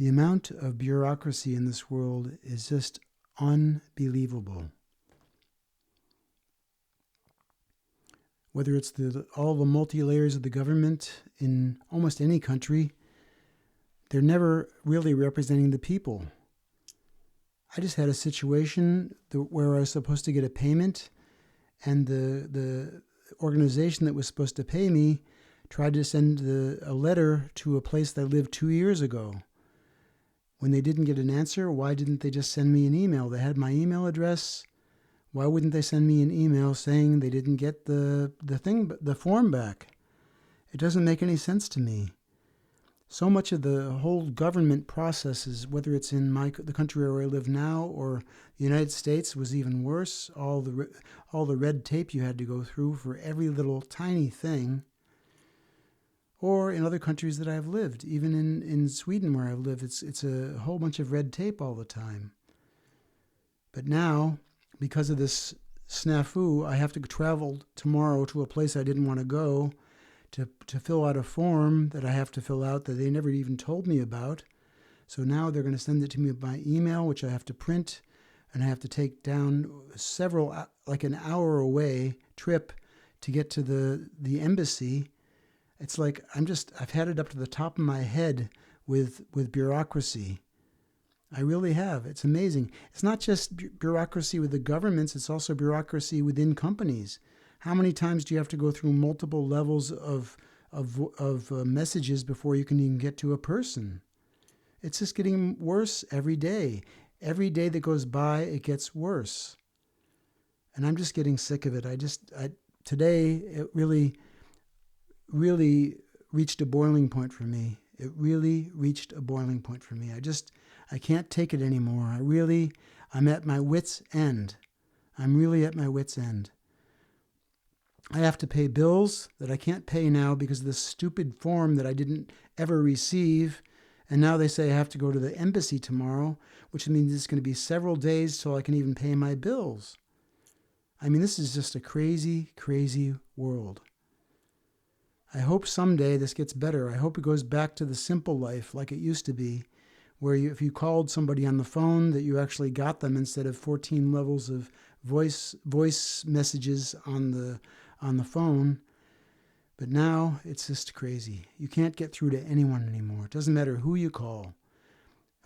The amount of bureaucracy in this world is just unbelievable. Whether it's all the multi-layers of the government in almost any country, they're never really representing the people. I just had a situation where I was supposed to get a payment, and the organization that was supposed to pay me tried to send a letter to a place that I lived 2 years ago. When they didn't get an answer, why didn't they just send me an email? They had my email address. Why wouldn't they send me an email saying they didn't get the form back? It doesn't make any sense to me. So much of the whole government processes, whether it's in the country where I live now or the United States, was even worse. All the red tape you had to go through for every little tiny thing. Or in other countries that I've lived, even in Sweden where I've lived, it's a whole bunch of red tape all the time. But now, because of this snafu, I have to travel tomorrow to a place I didn't want to go to fill out a form that I have to fill out that they never even told me about. So now they're going to send it to me by email, which I have to print, and I have to take down like an hour away trip to get to the embassy. It's like I've had it up to the top of my head with bureaucracy. I really have. It's amazing. It's not just bureaucracy with the governments, it's also bureaucracy within companies. How many times do you have to go through multiple levels of messages before you can even get to a person? It's just getting worse every day. Every day that goes by, it gets worse. And I'm just getting sick of it. Today, it really reached a boiling point for me. It really reached a boiling point for me. I can't take it anymore. I'm at my wit's end. I'm really at my wit's end. I have to pay bills that I can't pay now because of this stupid form that I didn't ever receive. And now they say I have to go to the embassy tomorrow, which means it's going to be several days till I can even pay my bills. I mean, this is just a crazy, crazy world. I hope someday this gets better. I hope it goes back to the simple life like it used to be, where if you called somebody on the phone, that you actually got them instead of 14 levels of voice messages on the phone. But now it's just crazy. You can't get through to anyone anymore. It doesn't matter who you call.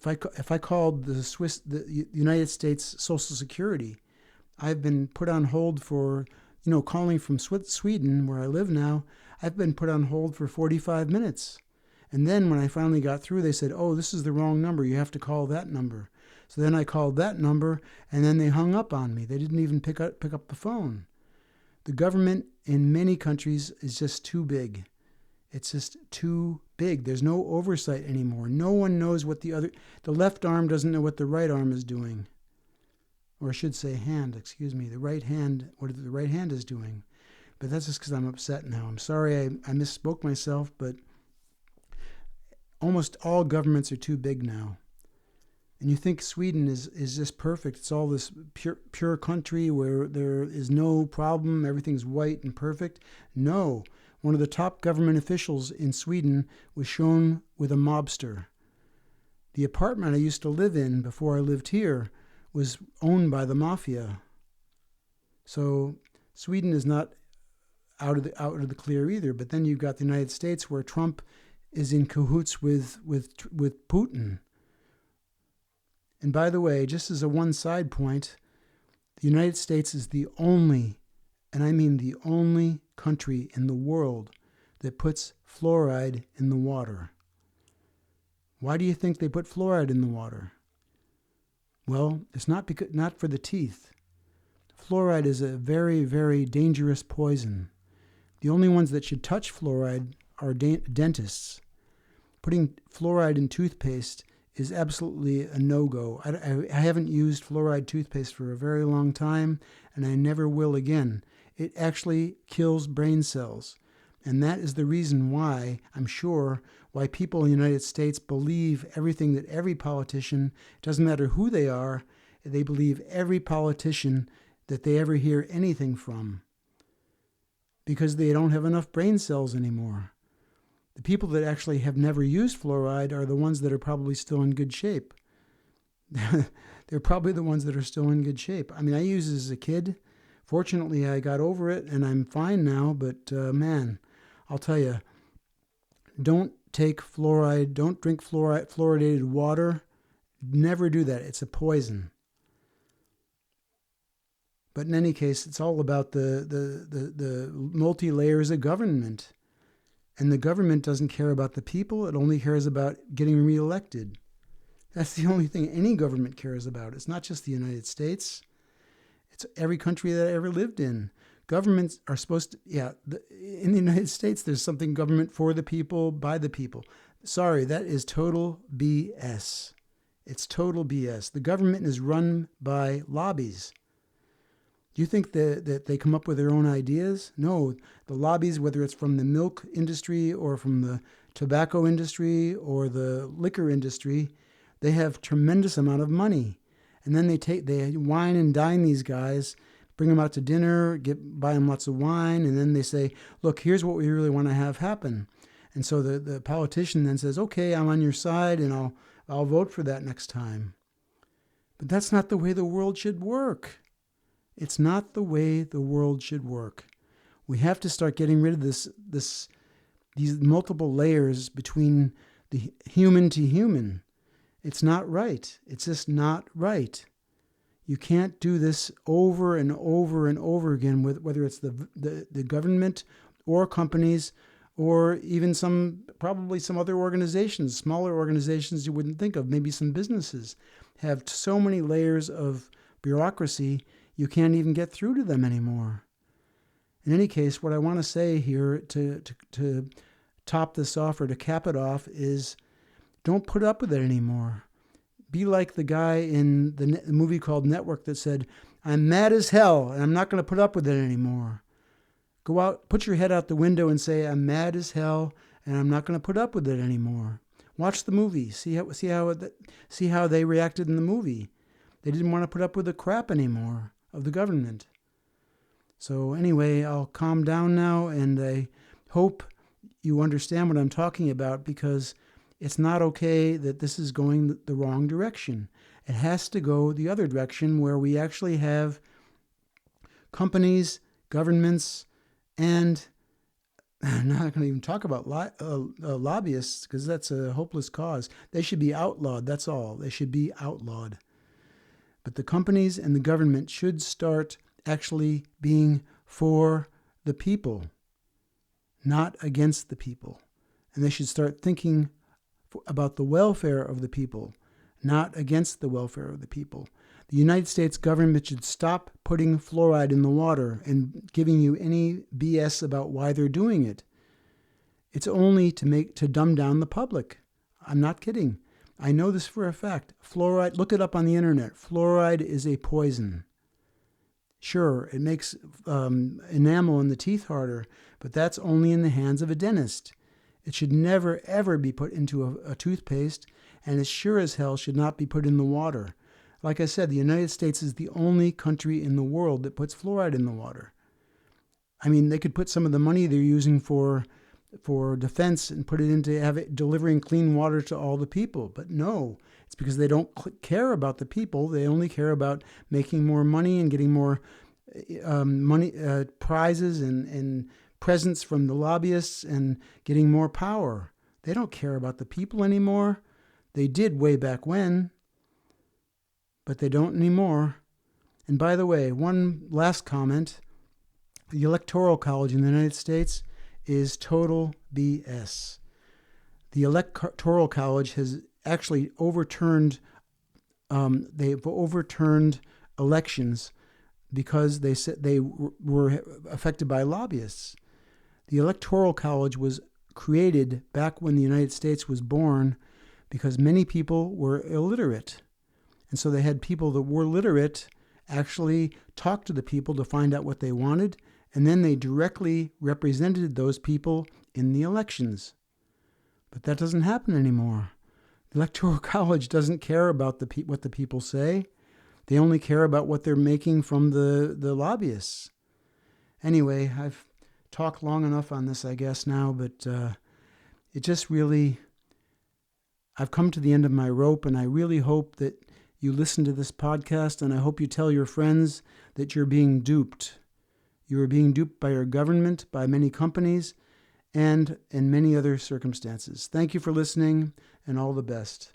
If I called the United States Social Security, I've been put on hold for, calling from Sweden, where I live now, I've been put on hold for 45 minutes. And then when I finally got through, they said, oh, this is the wrong number. You have to call that number. So then I called that number, and then they hung up on me. They didn't even pick up the phone. The government in many countries is just too big. It's just too big. There's no oversight anymore. No one knows what the left arm doesn't know what the right arm is doing. Or I should say the right hand, what the right hand is doing. But that's just because I'm upset now. I'm sorry I misspoke myself, but almost all governments are too big now. And you think Sweden is just perfect. It's all this pure country where there is no problem. Everything's white and perfect. No. One of the top government officials in Sweden was shown with a mobster. The apartment I used to live in before I lived here was owned by the mafia. So Sweden is not out of the clear either. But then you've got the United States, where Trump is in cahoots with Putin. And by the way, just as a one side point, the United States is the only, and I mean the only country in the world that puts fluoride in the water. Why do you think they put fluoride in the water? Well, it's not for the teeth. Fluoride is a very, very dangerous poison. The only ones that should touch fluoride are dentists. Putting fluoride in toothpaste is absolutely a no-go. I haven't used fluoride toothpaste for a very long time, and I never will again. It actually kills brain cells. And that is the reason why, I'm sure, why people in the United States believe everything that every politician, doesn't matter who they are, they believe every politician that they ever hear anything from. Because they don't have enough brain cells anymore. The people that actually have never used fluoride are the ones that are probably still in good shape. They're probably the ones that are still in good shape. I mean, I used it as a kid. Fortunately, I got over it and I'm fine now. But man, I'll tell you, don't take fluoride. Don't drink fluoridated water. Never do that. It's a poison. But in any case, it's all about the multi-layers of government. And the government doesn't care about the people. It only cares about getting reelected. That's the only thing any government cares about. It's not just the United States. It's every country that I ever lived in. Governments are supposed to, in the United States, there's something government for the people, by the people. Sorry, that is total BS. It's total BS. The government is run by lobbies. Do you think that they come up with their own ideas? No, the lobbies, whether it's from the milk industry or from the tobacco industry or the liquor industry, they have tremendous amount of money. And then they wine and dine these guys, bring them out to dinner, buy them lots of wine, and then they say, look, here's what we really want to have happen. And so the politician then says, okay, I'm on your side and I'll vote for that next time. But that's not the way the world should work. It's not the way the world should work. We have to start getting rid of these multiple layers between the human to human. It's not right. It's just not right. You can't do this over and over and over again with whether it's the government or companies or even probably some other organizations, smaller organizations you wouldn't think of, maybe some businesses have so many layers of bureaucracy you can't even get through to them anymore. In any case, what I want to say here to top this off or to cap it off is don't put up with it anymore. Be like the guy in the movie called Network that said, I'm mad as hell and I'm not going to put up with it anymore. Go out, put your head out the window and say, I'm mad as hell and I'm not going to put up with it anymore. Watch the movie. See how they reacted in the movie. They didn't want to put up with the crap anymore of the government. So anyway, I'll calm down now, and I hope you understand what I'm talking about, because it's not okay that this is going the wrong direction. It has to go the other direction, where we actually have companies, governments, and I'm not going to even talk about lobbyists, because that's a hopeless cause. They should be outlawed, that's all. They should be outlawed. But the companies and the government should start actually being for the people, not against the people. And they should start thinking about the welfare of the people, not against the welfare of the people. The United States government should stop putting fluoride in the water and giving you any BS about why they're doing it. It's only to dumb down the public. I'm not kidding. I know this for a fact. Fluoride, look it up on the internet. Fluoride is a poison. Sure, it makes enamel in the teeth harder, but that's only in the hands of a dentist. It should never, ever be put into a toothpaste, and it sure as hell should not be put in the water. Like I said, the United States is the only country in the world that puts fluoride in the water. I mean, they could put some of the money they're using for defense and put it into delivering clean water to all the people. But no, it's because they don't care about the people. They only care about making more money and getting more prizes and presents from the lobbyists and getting more power. They don't care about the people anymore. They did way back when, but they don't anymore. And by the way, one last comment. The Electoral College in the United States is total BS. The Electoral College has actually overturned elections because they said they were affected by lobbyists. The Electoral College was created back when the United States was born because many people were illiterate. And so they had people that were literate actually talk to the people to find out what they wanted, and then they directly represented those people in the elections. But that doesn't happen anymore. The Electoral College doesn't care about what the people say. They only care about what they're making from the lobbyists. Anyway, I've talked long enough on this, I guess, now, but it just really, I've come to the end of my rope, and I really hope that you listen to this podcast, and I hope you tell your friends that you're being duped. You are being duped by your government, by many companies, and in many other circumstances. Thank you for listening, and all the best.